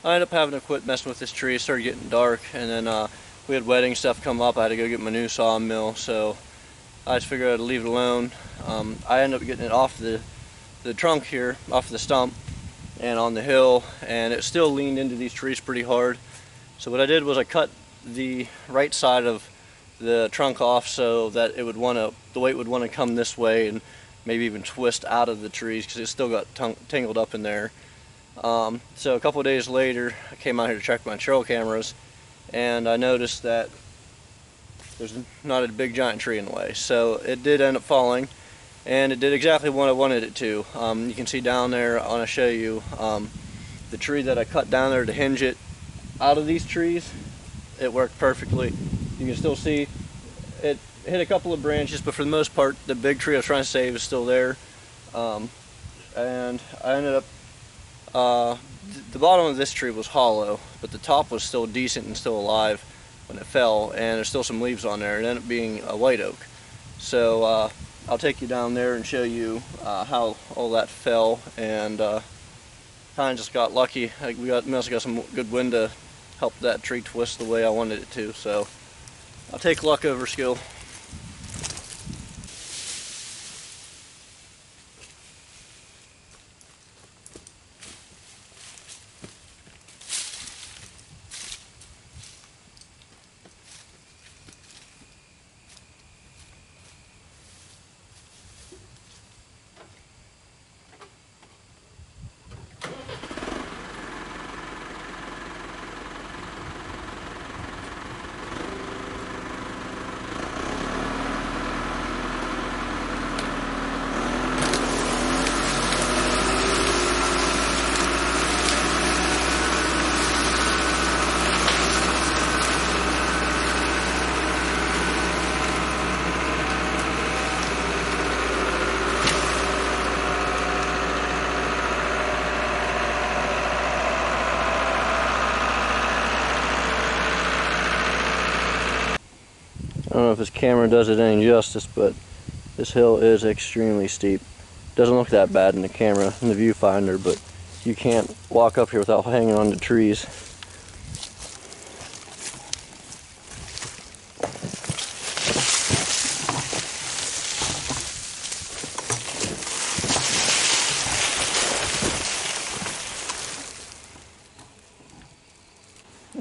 I ended up having to quit messing with this tree. It started getting dark, and then we had wedding stuff come up. I had to go get my new sawmill, so I just figured I'd leave it alone. I ended up getting it off the trunk here, off the stump, and on the hill, and it still leaned into these trees pretty hard. So what I did was I cut the right side of the trunk off so that it would the weight would want to come this way and maybe even twist out of the trees because it still got tangled up in there. So a couple of days later, I came out here to check my trail cameras, and I noticed that there's not a big giant tree in the way. So it did end up falling, and it did exactly what I wanted it to. You can see down there, I want to show you the tree that I cut down there to hinge it out of these trees. It worked perfectly. You can still see it hit a couple of branches, but for the most part the big tree I was trying to save is still there. And I ended up the bottom of this tree was hollow, but the top was still decent and still alive when it fell, and there's still some leaves on there. It ended up being a white oak. So I'll take you down there and show you how all that fell, and kind of just got lucky. We must have got some good wind to help that tree twist the way I wanted it to. So I'll take luck over skill. I don't know if this camera does it any justice, but this hill is extremely steep. Doesn't look that bad in the camera, in the viewfinder, but you can't walk up here without hanging on to trees.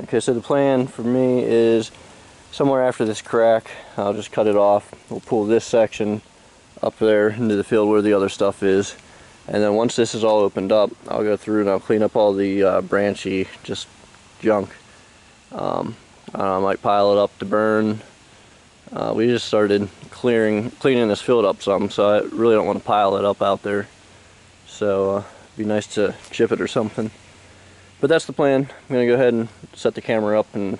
Okay, so the plan for me is somewhere after this crack, I'll just cut it off. We'll pull this section up there into the field where the other stuff is, and then once this is all opened up, I'll go through and I'll clean up all the branchy just junk. I might pile it up to burn. We just started cleaning this field up some, so I really don't want to pile it up out there. So it'd be nice to chip it or something. But that's the plan. I'm gonna go ahead and set the camera up and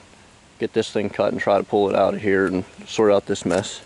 get this thing cut and try to pull it out of here and sort out this mess.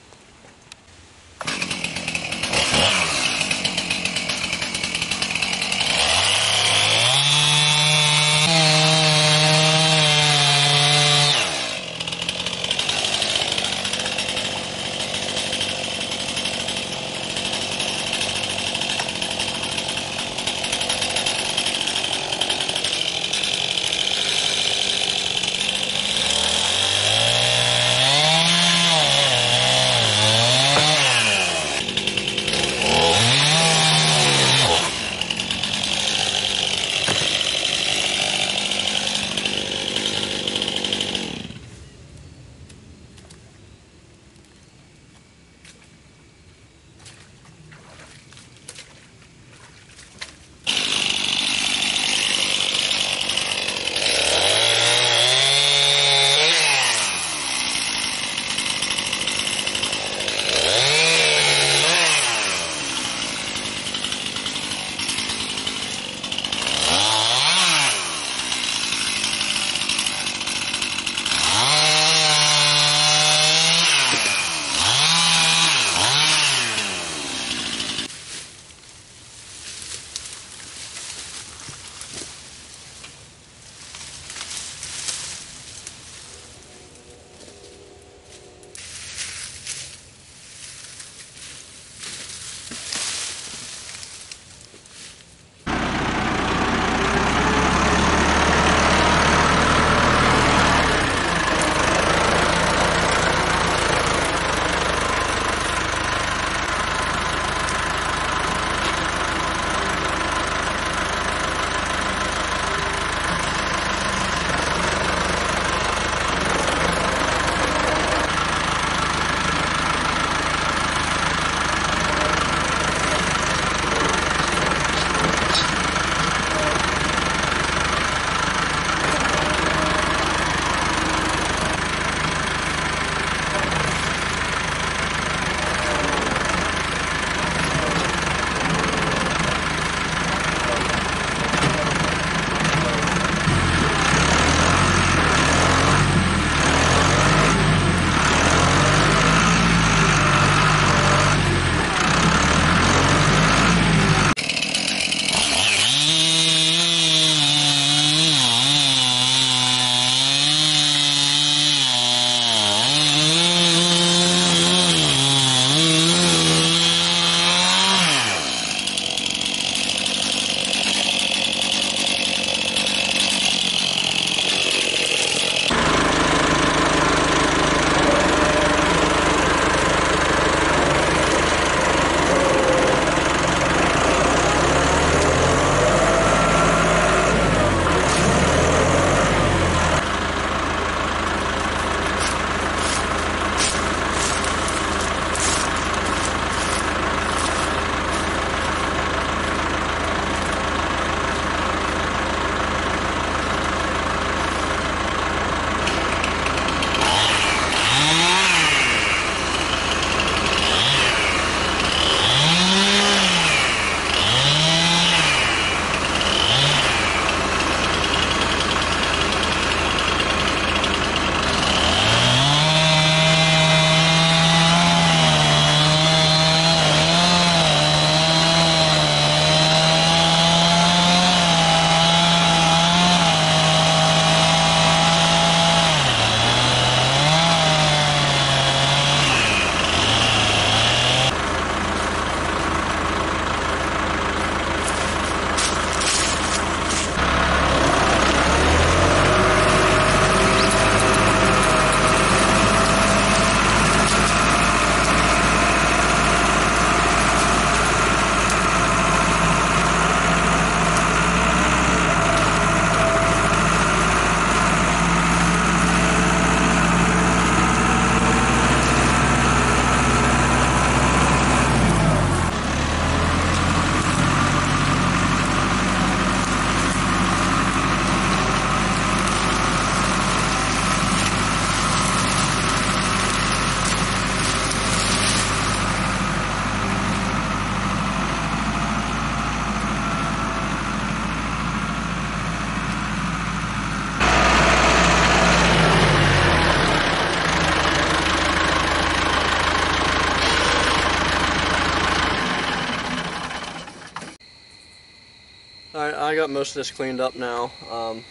got most of this cleaned up now. I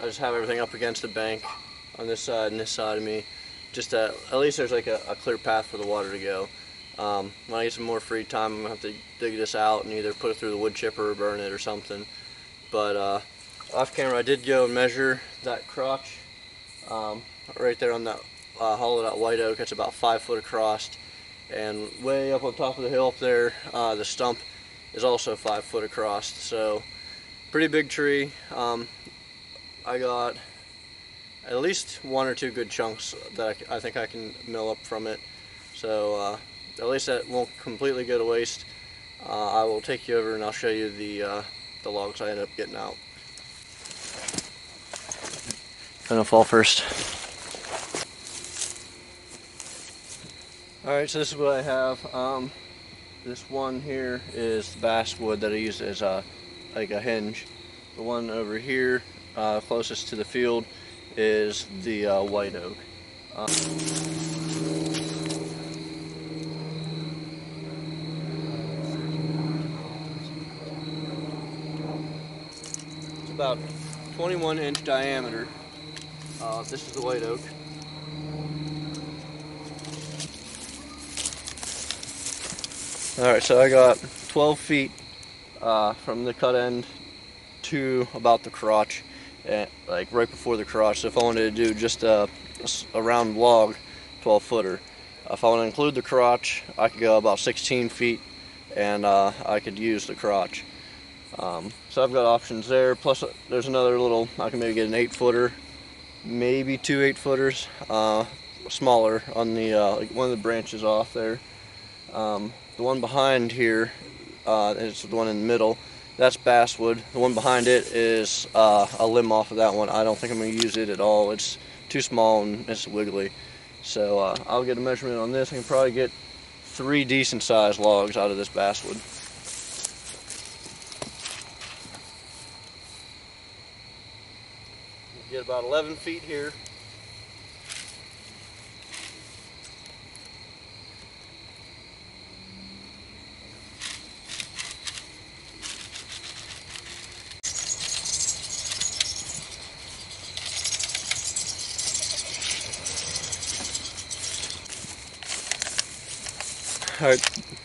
just have everything up against the bank on this side and this side of me. Just at least there's like a clear path for the water to go. When I get some more free time, I'm going to have to dig this out and either put it through the wood chipper or burn it or something. But off camera I did go and measure that crotch right there on that hollowed out white oak. It's about 5 foot across, and way up on top of the hill up there, the stump is also 5 foot across. So pretty big tree. I got at least 1 or 2 good chunks that I think I can mill up from it. So at least that won't completely go to waste. I will take you over and I'll show you the logs I ended up getting out. I'm gonna fall first. Alright, so this is what I have. This one here is the basswood that I used as like a hinge. The one over here, closest to the field, is the white oak. It's about 21-inch diameter. This is the white oak. Alright, so I got 12 feet from the cut end to about the crotch, and like right before the crotch. So if I wanted to do just a round log, 12 footer. If I want to include the crotch, I could go about 16 feet and I could use the crotch. So I've got options there. Plus there's another little, I can maybe get an 8 footer, maybe 2 8-footers, smaller on the like one of the branches off there. The one behind here is the one in the middle. That's basswood. The one behind it is a limb off of that one. I don't think I'm going to use it at all. It's too small and it's wiggly. So I'll get a measurement on this. I can probably get 3 decent sized logs out of this basswood. Get about 11 feet here. Alright,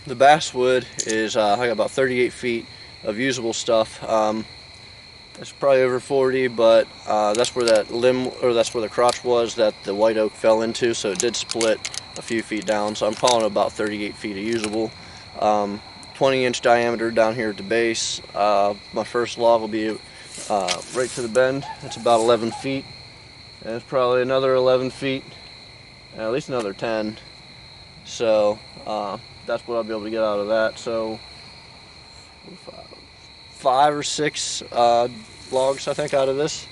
the basswood is, I got about 38 feet of usable stuff. It's probably over 40, but that's where that limb, or that's where the crotch was that the white oak fell into, so it did split a few feet down. So I'm calling it about 38 feet of usable. 20-inch diameter down here at the base. My first log will be right to the bend. It's about 11 feet. And it's probably another 11 feet, and at least another 10. So that's what I'll be able to get out of that. So 5 or 6 logs, I think, out of this.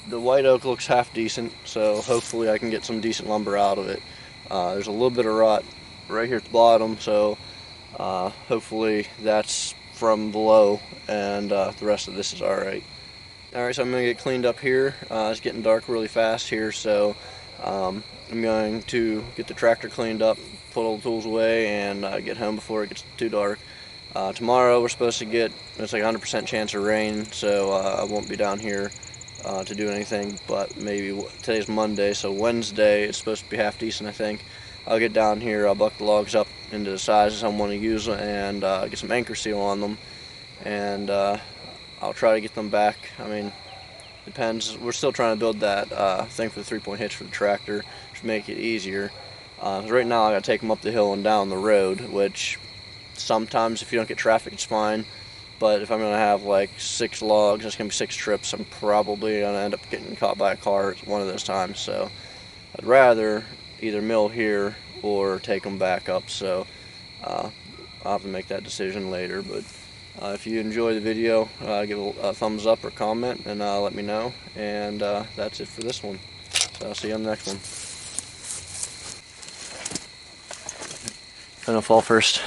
The white oak looks half decent, so hopefully I can get some decent lumber out of it. There's a little bit of rot right here at the bottom, so hopefully that's from below, and the rest of this is alright. Alright, so I'm going to get cleaned up here. It's getting dark really fast here, so I'm going to get the tractor cleaned up, put all the tools away, and get home before it gets too dark. Tomorrow we're supposed to get, it's like 100% chance of rain, so I won't be down here to do anything, but maybe today's Monday, so Wednesday it's supposed to be half decent, I think. I'll get down here, I'll buck the logs up into the sizes I want to use, and get some anchor seal on them, and I'll try to get them back. I mean, depends. We're still trying to build that thing for the 3-point hitch for the tractor to make it easier. Right now I got to take them up the hill and down the road, which sometimes if you don't get traffic it's fine, but if I'm going to have like 6 logs, it's going to be 6 trips, I'm probably going to end up getting caught by a car one of those times. So I'd rather either mill here or take them back up, so I'll have to make that decision later. But if you enjoy the video, give a thumbs up or comment and let me know, and that's it for this one. So I'll see you on the next one. I'm going to fall first.